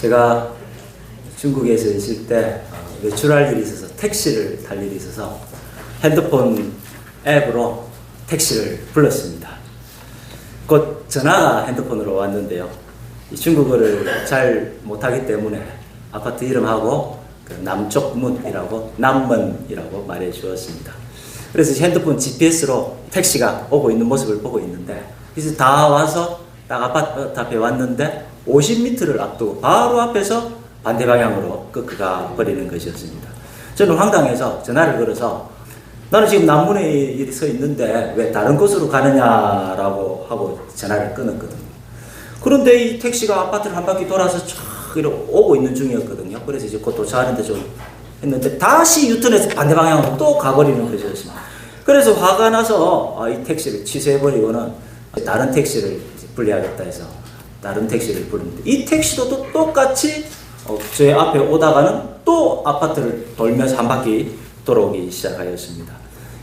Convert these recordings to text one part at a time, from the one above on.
제가 중국에서 있을 때 외출할 일이 있어서 택시를 탈 일이 있어서 핸드폰 앱으로 택시를 불렀습니다. 곧 전화가 핸드폰으로 왔는데요. 이 중국어를 잘 못하기 때문에 아파트 이름하고 그 남쪽 문이라고 남문이라고 말해 주었습니다. 그래서 핸드폰 GPS로 택시가 오고 있는 모습을 보고 있는데, 그래서 다 와서 딱 아파트 앞에 왔는데 50m를 앞두고 바로 앞에서 반대 방향으로 꺾어가 버리는 것이었습니다. 저는 황당해서 전화를 걸어서 나는 지금 남문에 서 있는데 왜 다른 곳으로 가느냐라고 하고 전화를 끊었거든요. 그런데 이 택시가 아파트를 한 바퀴 돌아서 쫙 오고 있는 중이었거든요. 그래서 이제 곧 도착하는데 좀 했는데 다시 유턴해서 반대 방향으로 또 가버리는 것이었습니다. 그래서 화가 나서 이 택시를 취소해버리고는 다른 택시를 불러야겠다 해서 다른 택시를 부르는데, 이 택시도 또 똑같이 제 앞에 오다가는 또 아파트를 돌면서 한 바퀴 돌아오기 시작하였습니다.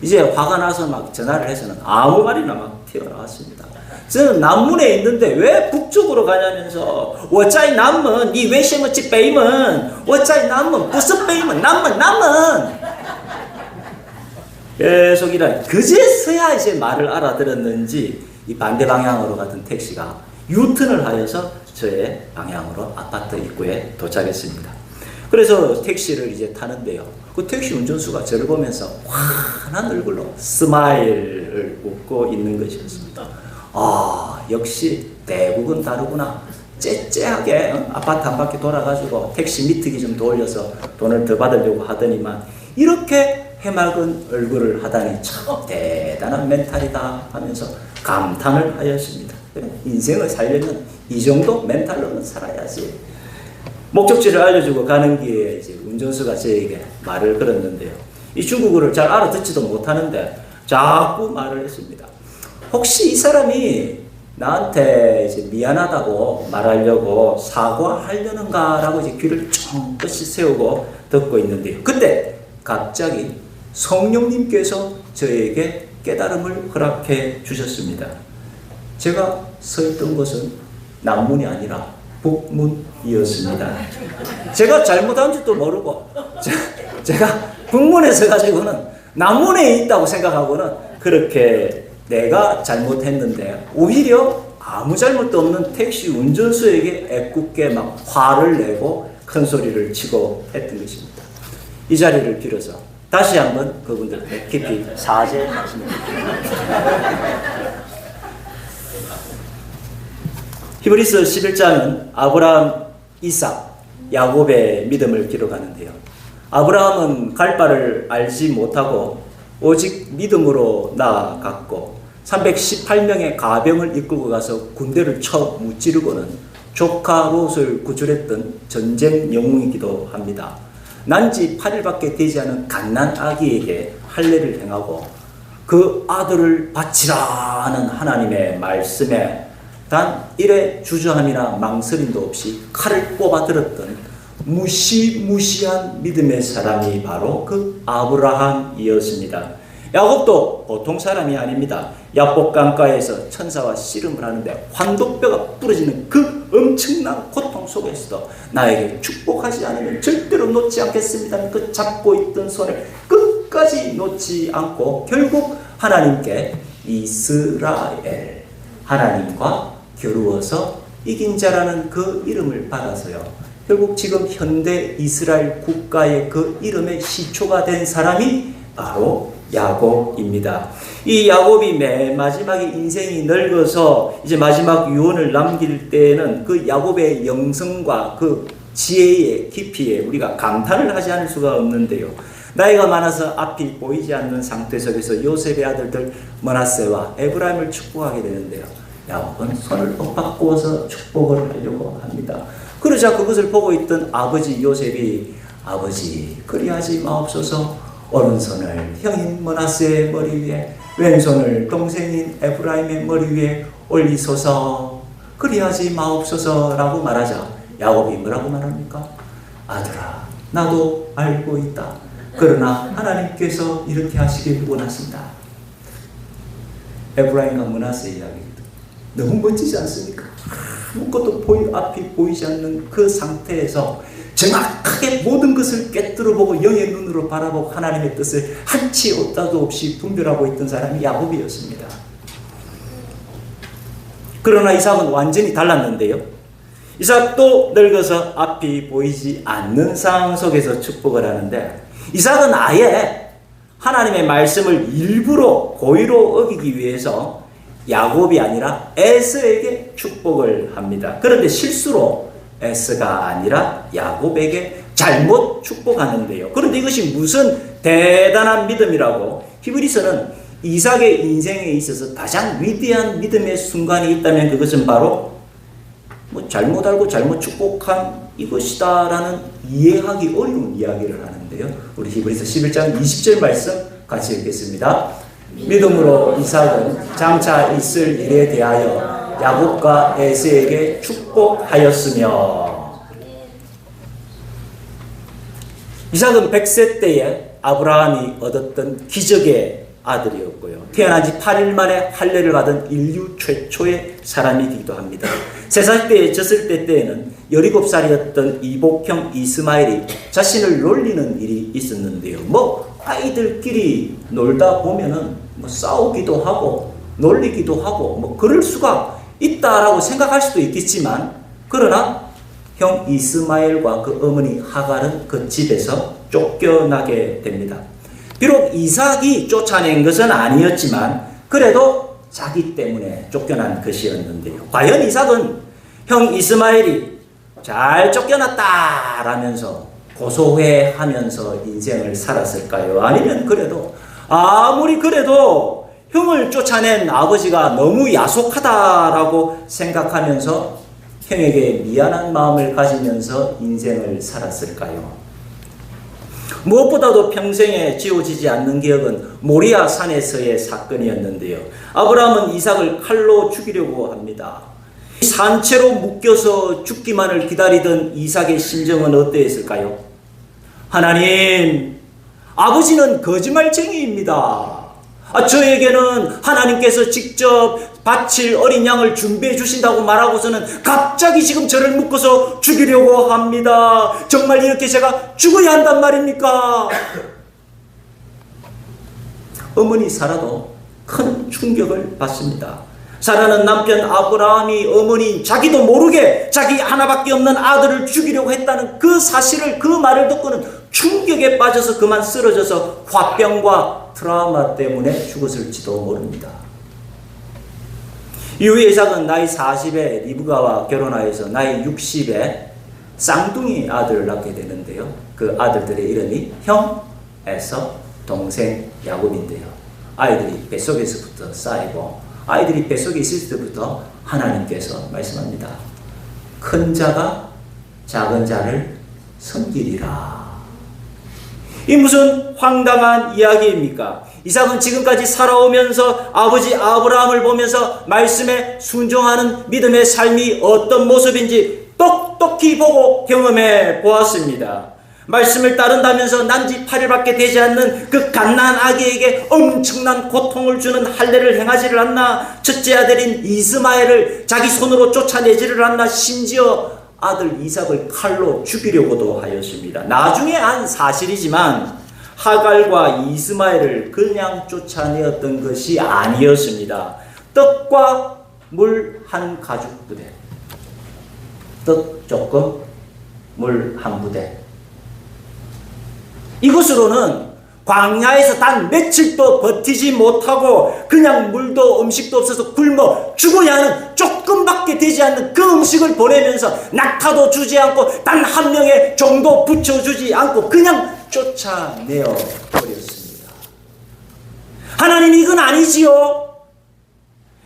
이제 화가 나서 막 전화를 해서는 아무 말이나 막 튀어나왔습니다. 저는 남문에 있는데 왜 북쪽으로 가냐면서 我在南门你为什么去北门我在南门不是北门南门 계속 이런, 그제서야 이제 말을 알아들었는지 이 반대 방향으로 가던 택시가 유턴을 하여서 저의 방향으로 아파트 입구에 도착했습니다. 그래서 택시를 이제 타는데요. 그 택시 운전수가 저를 보면서 환한 얼굴로 스마일을 웃고 있는 것이었습니다. 아, 역시 대국은 다르구나. 째째하게 아파트 한 바퀴 돌아가지고 택시 미트기 좀 돌려서 돈을 더 받으려고 하더니만 이렇게 해맑은 얼굴을 하다니 참 대단한 멘탈이다 하면서 감탄을 하였습니다. 인생을 살려면 이 정도 멘탈로는 살아야지. 목적지를 알려주고 가는 길에 이제 운전수가 저에게 말을 걸었는데요. 이 중국어를 잘 알아듣지도 못하는데 자꾸 말을 했습니다. 혹시 이 사람이 나한테 이제 미안하다고 말하려고 사과하려는가라고 이제 귀를 쫑긋이 세우고 듣고 있는데요. 그때 갑자기 성령님께서 저에게 깨달음을 허락해 주셨습니다. 제가 서 있던 곳은 남문이 아니라 북문이었습니다. 제가 잘못한 줄도 모르고 제가 북문에 서가지고는 남문에 있다고 생각하고는 그렇게 내가 잘못했는데 오히려 아무 잘못도 없는 택시 운전수에게 애꿎게 막 화를 내고 큰 소리를 치고 했던 것입니다. 이 자리를 빌어서 다시 한번 그분들께 깊이 사죄하십니다. 히브리서 11장은 아브라함, 이삭, 야곱의 믿음을 기록하는데요. 아브라함은 갈 바를 알지 못하고 오직 믿음으로 나아갔고 318명의 가병을 이끌고 가서 군대를 쳐 무찌르고는 조카 롯을 구출했던 전쟁 영웅이기도 합니다. 난지 8일밖에 되지 않은 갓난 아기에게 할례를 행하고 그 아들을 바치라는 하나님의 말씀에 단 일의 주저함이나 망설임도 없이 칼을 뽑아들었던 무시무시한 믿음의 사람이 바로 그 아브라함이었습니다. 야곱도 보통 사람이 아닙니다. 야복 강가에서 천사와 씨름을 하는데 환도뼈가 부러지는 그 엄청난 고통 속에서도 나에게 축복하지 않으면 절대로 놓지 않겠습니다. 그 잡고 있던 손을 끝까지 놓지 않고 결국 하나님께 이스라엘, 하나님과 겨루어서 이긴 자라는 그 이름을 받아서요. 결국 지금 현대 이스라엘 국가의 그 이름의 시초가 된 사람이 바로 야곱입니다. 이 야곱이 맨 마지막에 인생이 늙어서 이제 마지막 유언을 남길 때에는 그 야곱의 영성과 그 지혜의 깊이에 우리가 감탄을 하지 않을 수가 없는데요. 나이가 많아서 앞이 보이지 않는 상태 속에서 요셉의 아들들 므낫세와 에브라임을 축복하게 되는데요. 야곱은 손을 엇바꾸어서 축복을 하려고 합니다. 그러자 그것을 보고 있던 아버지 요셉이 아버지 그리하지 마옵소서, 오른손을 형인 므낫세의 머리 위에 왼손을 동생인 에브라임의 머리 위에 올리소서, 그리하지 마옵소서라고 말하자 야곱이 뭐라고 말합니까? 아들아 나도 알고 있다. 그러나 하나님께서 이렇게 하시길 원하신다. 에브라임과 므낫세 이야기 너무 멋지지 않습니까? 아무것도 앞이 보이지 않는 그 상태에서 정확하게 모든 것을 꿰뚫어보고 영의 눈으로 바라보고 하나님의 뜻을 한치 오따도 없이 분별하고 있던 사람이 야곱이었습니다. 그러나 이삭은 완전히 달랐는데요. 이삭도 늙어서 앞이 보이지 않는 상황 속에서 축복을 하는데, 이삭은 아예 하나님의 말씀을 일부러 고의로 어기기 위해서 야곱이 아니라 에서에게 축복을 합니다. 그런데 실수로 에서가 아니라 야곱에게 잘못 축복하는데요. 그런데 이것이 무슨 대단한 믿음이라고, 히브리서는 이삭의 인생에 있어서 가장 위대한 믿음의 순간이 있다면 그것은 바로 잘못 알고 잘못 축복한 이것이다라는 이해하기 어려운 이야기를 하는데요. 우리 히브리서 11장 20절 말씀 같이 읽겠습니다. 믿음으로 이삭은 장차 있을 일에 대하여 야곱과 에서에게 축복하였으며. 이삭은 100세 때에 아브라함이 얻었던 기적의 아들이었고요. 태어난 지 8일 만에 할례를 받은 인류 최초의 사람이기도 합니다. 3살 때에 졌을 때에는 17살이었던 이복형 이스마엘이 자신을 놀리는 일이 있었는데요. 아이들끼리 놀다 보면은 싸우기도 하고 놀리기도 하고 그럴 수가 있다라고 생각할 수도 있겠지만, 그러나 형 이스마엘과 그 어머니 하갈은 그 집에서 쫓겨나게 됩니다. 비록 이삭이 쫓아낸 것은 아니었지만 그래도 자기 때문에 쫓겨난 것이었는데요. 과연 이삭은 형 이스마엘이 잘 쫓겨났다라면서 고소해하면서 인생을 살았을까요? 아니면 그래도 아무리 그래도 형을 쫓아낸 아버지가 너무 야속하다라고 생각하면서 형에게 미안한 마음을 가지면서 인생을 살았을까요? 무엇보다도 평생에 지워지지 않는 기억은 모리아 산에서의 사건이었는데요. 아브라함은 이삭을 칼로 죽이려고 합니다. 산채로 묶여서 죽기만을 기다리던 이삭의 심정은 어떠했을까요? 하나님, 아버지는 거짓말쟁이입니다. 저에게는 하나님께서 직접 바칠 어린 양을 준비해 주신다고 말하고서는 갑자기 지금 저를 묶어서 죽이려고 합니다. 정말 이렇게 제가 죽어야 한단 말입니까? 어머니 사라도 큰 충격을 받습니다. 사라는 남편 아브라함이 어머니 자기도 모르게 자기 하나밖에 없는 아들을 죽이려고 했다는 그 사실을, 그 말을 듣고는 충격에 빠져서 그만 쓰러져서 화병과 트라우마 때문에 죽었을지도 모릅니다. 이후에 이삭은 나이 40에 리브가와 결혼하여서 나이 60에 쌍둥이 아들을 낳게 되는데요. 그 아들들의 이름이 형 에서, 동생 야곱인데요. 아이들이 뱃속에서부터 쌓이고 아이들이 뱃속에 있을 때부터 하나님께서 말씀합니다. 큰 자가 작은 자를 섬기리라. 이 무슨 황당한 이야기입니까? 이삭은 지금까지 살아오면서 아버지 아브라함을 보면서 말씀에 순종하는 믿음의 삶이 어떤 모습인지 똑똑히 보고 경험해 보았습니다. 말씀을 따른다면서 난지 8일밖에 되지 않는 그 갓난 아기에게 엄청난 고통을 주는 할례를 행하지를 않나, 첫째 아들인 이스마엘을 자기 손으로 쫓아내지를 않나, 심지어 아들 이삭을 칼로 죽이려고도 하였습니다. 나중에 한 사실이지만 하갈과 이스마엘을 그냥 쫓아내었던 것이 아니었습니다. 떡과 물 한 가죽 부대, 떡 조금, 물 한 부대, 이것으로는 광야에서 단 며칠도 버티지 못하고 그냥 물도 음식도 없어서 굶어 죽어야 하는 조금밖에 되지 않는 그 음식을 보내면서 낙타도 주지 않고 단 한 명의 종도 붙여주지 않고 그냥 쫓아내어 버렸습니다. 하나님, 이건 아니지요.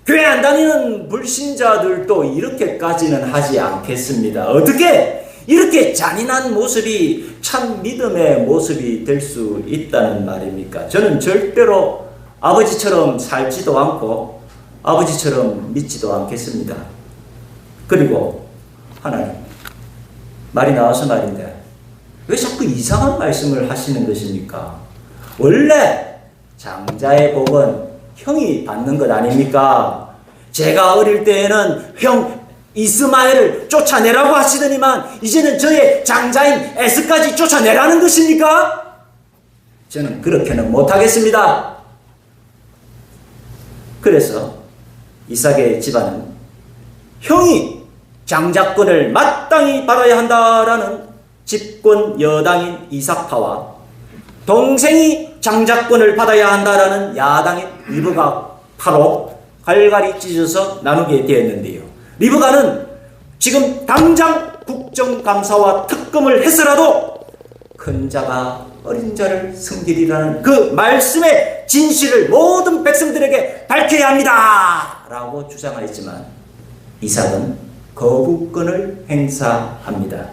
교회 안 다니는 불신자들도 이렇게까지는 하지 않겠습니다. 어떻게 이렇게 잔인한 모습이 참 믿음의 모습이 될 수 있다는 말입니까? 저는 절대로 아버지처럼 살지도 않고 아버지처럼 믿지도 않겠습니다. 그리고 하나님, 말이 나와서 말인데 왜 자꾸 이상한 말씀을 하시는 것입니까? 원래 장자의 복은 형이 받는 것 아닙니까? 제가 어릴 때에는 형 이스마엘을 쫓아내라고 하시더니만 이제는 저의 장자인 에스까지 쫓아내라는 것입니까? 저는 그렇게는 못하겠습니다. 그래서 이삭의 집안은 형이 장자권을 마땅히 받아야 한다라는 집권 여당인 이삭파와 동생이 장자권을 받아야 한다라는 야당인 리브가 파로 갈갈이 찢어서 나누게 되었는데요. 리브가는 지금 당장 국정감사와 특검을 해서라도 큰 자가 어린 자를 섬기리라는 그 말씀의 진실을 모든 백성들에게 밝혀야 합니다 라고 주장하였지만 이삭은 거부권을 행사합니다.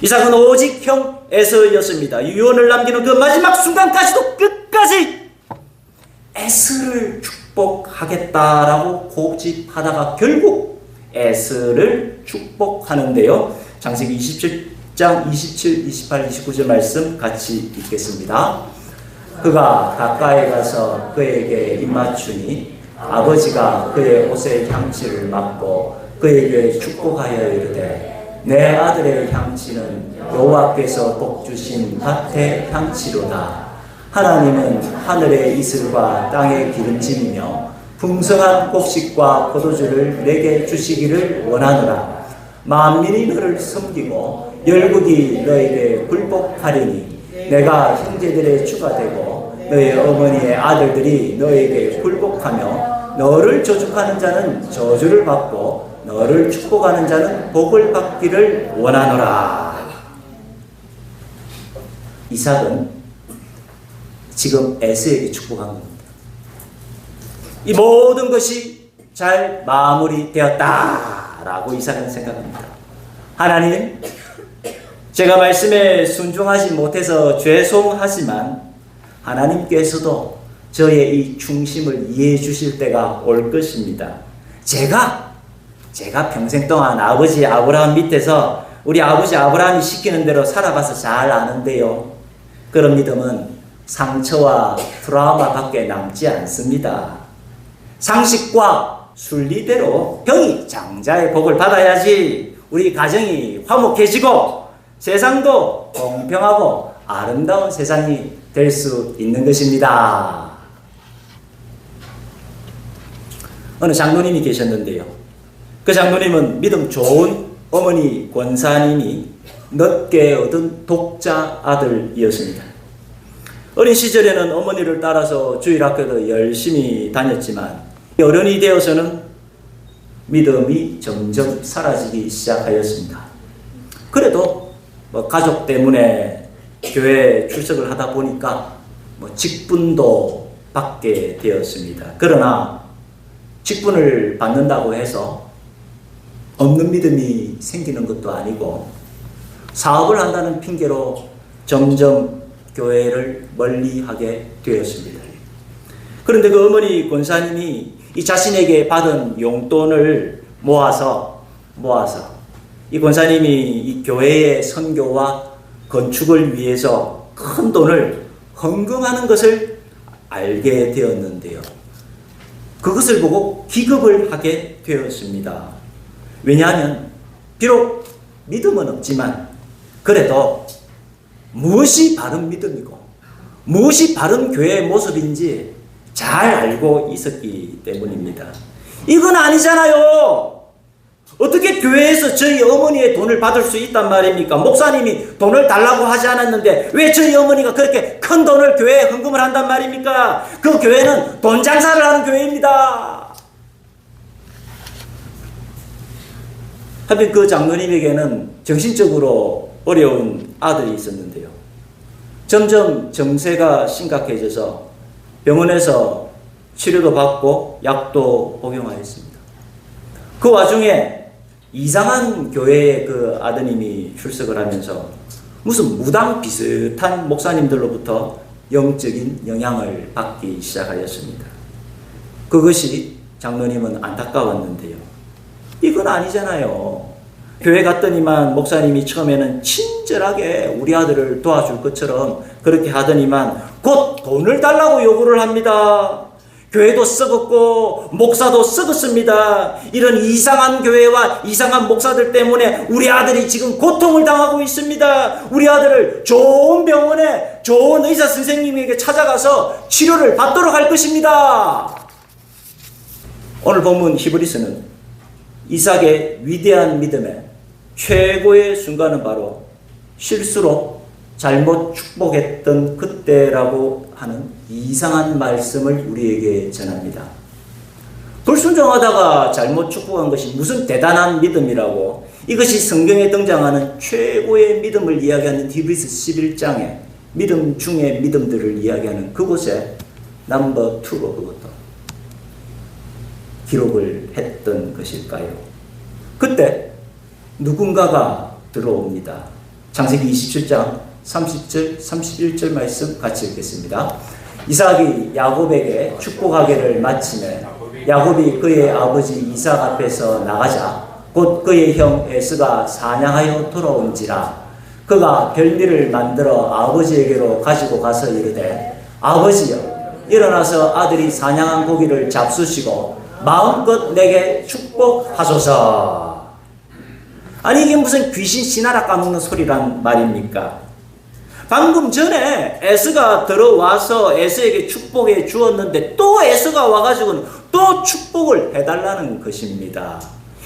이삭은 오직 형 에서였습니다. 유언을 남기는 그 마지막 순간까지도 끝까지 에서를 축복하겠다라고 고집하다가 결국 에서를 축복하는데요. 창세기 27장 27, 28, 29절 말씀 같이 읽겠습니다. 그가 가까이 가서 그에게 입맞추니 아버지가 그의 옷의 향취를 맡고 그에게 축복하여 이르되 내 아들의 향취는 여호와께서 복 주신 밭의 향취로다. 하나님은 하늘의 이슬과 땅의 기름짐이며 풍성한 곡식과 포도주를 내게 주시기를 원하노라. 만민이 너를 섬기고 열국이 너에게 굴복하리니 내가 형제들의 주가 되고 너의 어머니의 아들들이 너에게 굴복하며 너를 저주하는 자는 저주를 받고 너를 축복하는 자는 복을 받기를 원하노라. 이삭은 지금 에서에게 축복한 겁니다. 이 모든 것이 잘 마무리되었다라고 이삭은 생각합니다. 하나님, 제가 말씀에 순종하지 못해서 죄송하지만 하나님께서도 저의 이 중심을 이해해 주실 때가 올 것입니다. 제가 평생 동안 아버지 아브라함 밑에서 우리 아버지 아브라함이 시키는 대로 살아봐서 잘 아는데요. 그런 믿음은 상처와 트라우마밖에 남지 않습니다. 상식과 순리대로 형이 장자의 복을 받아야지 우리 가정이 화목해지고 세상도 공평하고 아름다운 세상이 될 수 있는 것입니다. 어느 장로님이 계셨는데요. 그 장로님은 믿음 좋은 어머니 권사님이 늦게 얻은 독자 아들이었습니다. 어린 시절에는 어머니를 따라서 주일학교도 열심히 다녔지만 어른이 되어서는 믿음이 점점 사라지기 시작하였습니다. 그래도 가족 때문에 교회에 출석을 하다 보니까 직분도 받게 되었습니다. 그러나 직분을 받는다고 해서 없는 믿음이 생기는 것도 아니고 사업을 한다는 핑계로 점점 교회를 멀리하게 되었습니다. 그런데 그 어머니 권사님이 이 자신에게 받은 용돈을 모아서 이 권사님이 이 교회의 선교와 건축을 위해서 큰 돈을 헌금하는 것을 알게 되었는데요. 그것을 보고 기겁을 하게 되었습니다. 왜냐하면 비록 믿음은 없지만 그래도 무엇이 바른 믿음이고 무엇이 바른 교회의 모습인지 잘 알고 있었기 때문입니다. 이건 아니잖아요. 어떻게 교회에서 저희 어머니의 돈을 받을 수 있단 말입니까? 목사님이 돈을 달라고 하지 않았는데 왜 저희 어머니가 그렇게 큰 돈을 교회에 헌금을 한단 말입니까? 그 교회는 돈 장사를 하는 교회입니다. 하필 그 장로님에게는 정신적으로 어려운 아들이 있었는데요. 점점 정세가 심각해져서 병원에서 치료도 받고 약도 복용하였습니다. 그 와중에 이상한 교회에 그 아드님이 출석을 하면서 무슨 무당 비슷한 목사님들로부터 영적인 영향을 받기 시작하였습니다. 그것이 장로님은 안타까웠는데요. 이건 아니잖아요. 교회 갔더니만 목사님이 처음에는 친절하게 우리 아들을 도와줄 것처럼 그렇게 하더니만 곧 돈을 달라고 요구를 합니다. 교회도 썩었고 목사도 썩었습니다. 이런 이상한 교회와 이상한 목사들 때문에 우리 아들이 지금 고통을 당하고 있습니다. 우리 아들을 좋은 병원에 좋은 의사 선생님에게 찾아가서 치료를 받도록 할 것입니다. 오늘 본문 히브리서는 이삭의 위대한 믿음의 최고의 순간은 바로 실수로 잘못 축복했던 그때라고 하는 이상한 말씀을 우리에게 전합니다. 불순종하다가 잘못 축복한 것이 무슨 대단한 믿음이라고, 이것이 성경에 등장하는 최고의 믿음을 이야기하는 히브리서 11장에 믿음 중의 믿음들을 이야기하는 그곳에 넘버 2로 그것도 기록을 했던 것일까요? 그때 누군가가 들어옵니다. 창세기 27장 30절 31절 말씀 같이 읽겠습니다. 이삭이 야곱에게 축복하기를 마치매 야곱이 그의 아버지 이삭 앞에서 나가자 곧 그의 형 에스가 사냥하여 돌아온지라 그가 별미를 만들어 아버지에게로 가지고 가서 이르되 아버지여 일어나서 아들이 사냥한 고기를 잡수시고 마음껏 내게 축복하소서. 아니 이게 무슨 귀신 씨나라 까먹는 소리란 말입니까? 방금 전에 에스가 들어와서 에스에게 축복해 주었는데 또 에스가 와가지고는 또 축복을 해달라는 것입니다.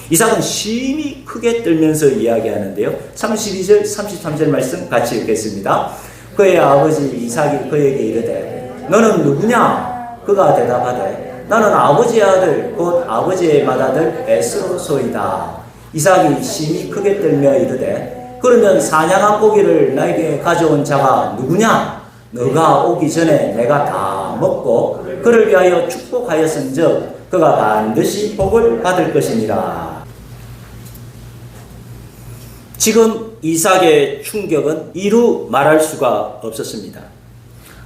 이삭은 심히 크게 떨면서 이야기하는데요. 32절 33절 말씀 같이 읽겠습니다. 그의 아버지 이삭이 그에게 이르되 너는 누구냐? 그가 대답하되 나는 아버지의 아들 곧 아버지의 맏아들 에스로소이다. 이삭이 심히 크게 떨며 이르되 그러면 사냥한 고기를 나에게 가져온 자가 누구냐? 너가 오기 전에 내가 다 먹고 그를 위하여 축복하였은즉 그가 반드시 복을 받을 것이니라. 지금 이삭의 충격은 이루 말할 수가 없었습니다.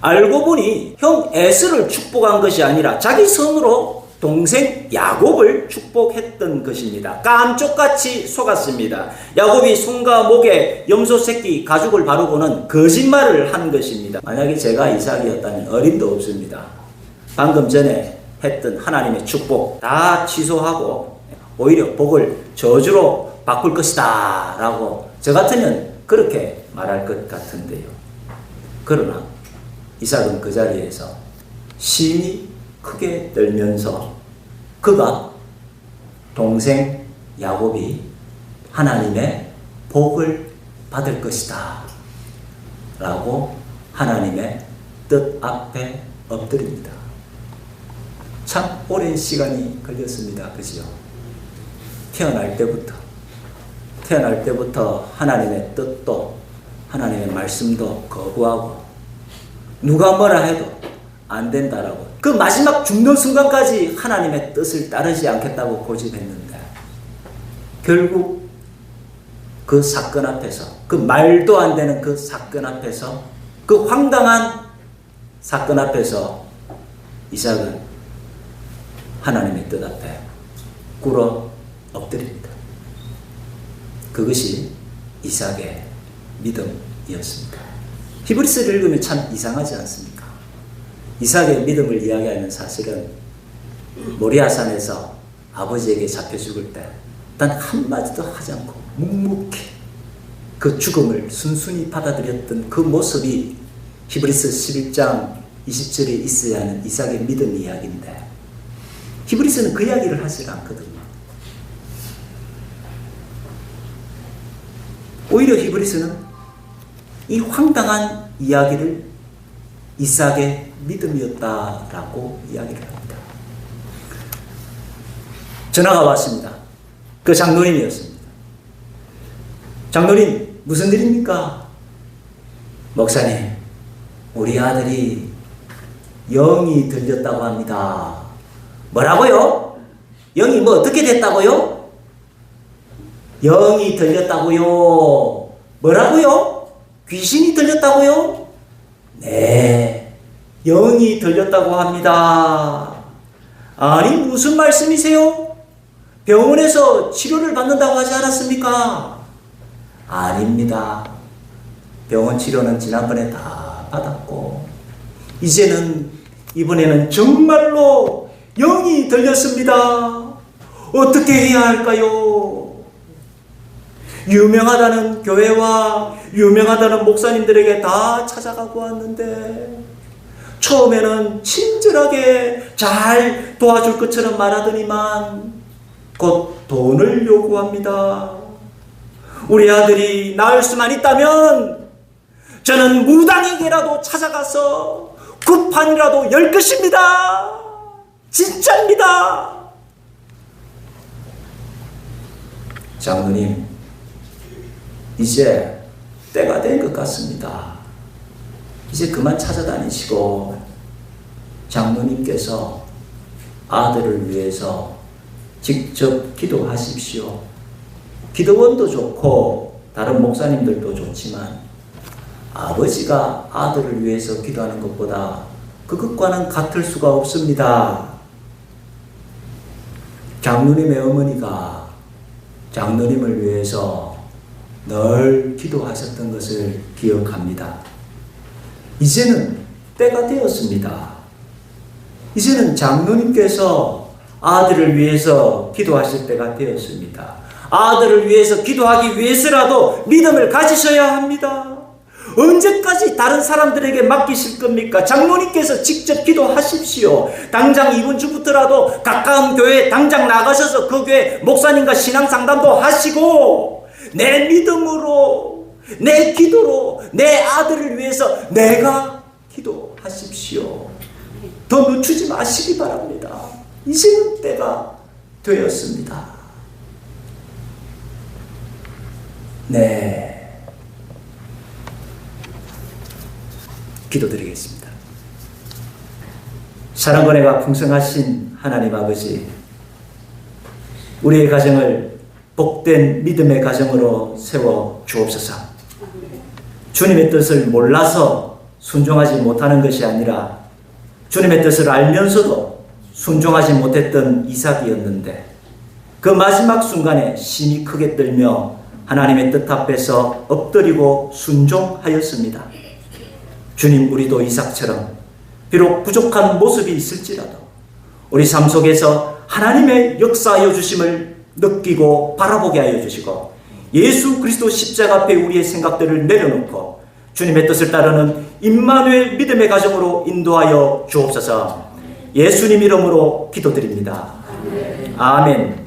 알고 보니 형 에스를 축복한 것이 아니라 자기 손으로 동생 야곱을 축복했던 것입니다. 깜쪽같이 속았습니다. 야곱이 손과 목에 염소 새끼 가죽을 바르고는 거짓말을 한 것입니다. 만약에 제가 이삭이었다면 어림도 없습니다. 방금 전에 했던 하나님의 축복 다 취소하고 오히려 복을 저주로 바꿀 것이다 라고 저 같으면 그렇게 말할 것 같은데요. 그러나 이삭은 그 자리에서 심히 크게 떨면서 그가 동생 야곱이 하나님의 복을 받을 것이다 라고 하나님의 뜻 앞에 엎드립니다. 참 오랜 시간이 걸렸습니다. 그죠? 태어날 때부터 하나님의 뜻도 하나님의 말씀도 거부하고 누가 뭐라 해도 안 된다라고 그 마지막 죽는 순간까지 하나님의 뜻을 따르지 않겠다고 고집했는데 결국 그 사건 앞에서 그 말도 안 되는 그 사건 앞에서 그 황당한 사건 앞에서 이삭은 하나님의 뜻 앞에 꿇어 엎드립니다. 그것이 이삭의 믿음이었습니다. 히브리서를 읽으면 참 이상하지 않습니까? 이삭의 믿음을 이야기하는 사실은 모리아산에서 아버지에게 잡혀 죽을 때 단 한마디도 하지 않고 묵묵히 그 죽음을 순순히 받아들였던 그 모습이 히브리서 11장 20절에 있어야 하는 이삭의 믿음 이야기인데 히브리서는 그 이야기를 하지 않거든요. 오히려 히브리서는 이 황당한 이야기를 이삭의 믿음이었다라고 이야기를 합니다. 전화가 왔습니다. 그 장로님이었습니다. 장로님, 무슨 일입니까? 목사님, 우리 아들이 영이 들렸다고 합니다. 뭐라고요? 영이 뭐 어떻게 됐다고요? 영이 들렸다고요. 뭐라고요? 귀신이 들렸다고요? 네, 영이 들렸다고 합니다. 아니, 무슨 말씀이세요? 병원에서 치료를 받는다고 하지 않았습니까? 아닙니다. 병원 치료는 지난번에 다 받았고 이제는 이번에는 정말로 영이 들렸습니다. 어떻게 해야 할까요? 유명하다는 교회와 유명하다는 목사님들에게 다 찾아가고 왔는데 처음에는 친절하게 잘 도와줄 것처럼 말하더니만 곧 돈을 요구합니다. 우리 아들이 나을 수만 있다면 저는 무당에게라도 찾아가서 굿판이라도 열 것입니다. 진짜입니다. 장로님, 이제 때가 된 것 같습니다. 이제 그만 찾아다니시고 장로님께서 아들을 위해서 직접 기도하십시오. 기도원도 좋고 다른 목사님들도 좋지만 아버지가 아들을 위해서 기도하는 것보다 그것과는 같을 수가 없습니다. 장로님의 어머니가 장로님을 위해서 늘 기도하셨던 것을 기억합니다. 이제는 때가 되었습니다. 이제는 장로님께서 아들을 위해서 기도하실 때가 되었습니다. 아들을 위해서 기도하기 위해서라도 믿음을 가지셔야 합니다. 언제까지 다른 사람들에게 맡기실 겁니까? 장로님께서 직접 기도하십시오. 당장 이번 주부터라도 가까운 교회에 당장 나가셔서 그 교회 목사님과 신앙 상담도 하시고 내 믿음으로 내 기도로 내 아들을 위해서 내가 기도하십시오. 더 늦추지 마시기 바랍니다. 이제는 때가 되었습니다. 네. 기도드리겠습니다. 사랑과 은혜가 풍성하신 하나님 아버지, 우리의 가정을 복된 믿음의 가정으로 세워 주옵소서. 주님의 뜻을 몰라서 순종하지 못하는 것이 아니라 주님의 뜻을 알면서도 순종하지 못했던 이삭이었는데 그 마지막 순간에 심히 크게 떨며 하나님의 뜻 앞에서 엎드리고 순종하였습니다. 주님, 우리도 이삭처럼 비록 부족한 모습이 있을지라도 우리 삶 속에서 하나님의 역사하여 주심을 느끼고 바라보게 하여 주시고 예수 그리스도 십자가 앞에 우리의 생각들을 내려놓고 주님의 뜻을 따르는 임마누엘 믿음의 가정으로 인도하여 주옵소서. 예수님 이름으로 기도드립니다. 아멘.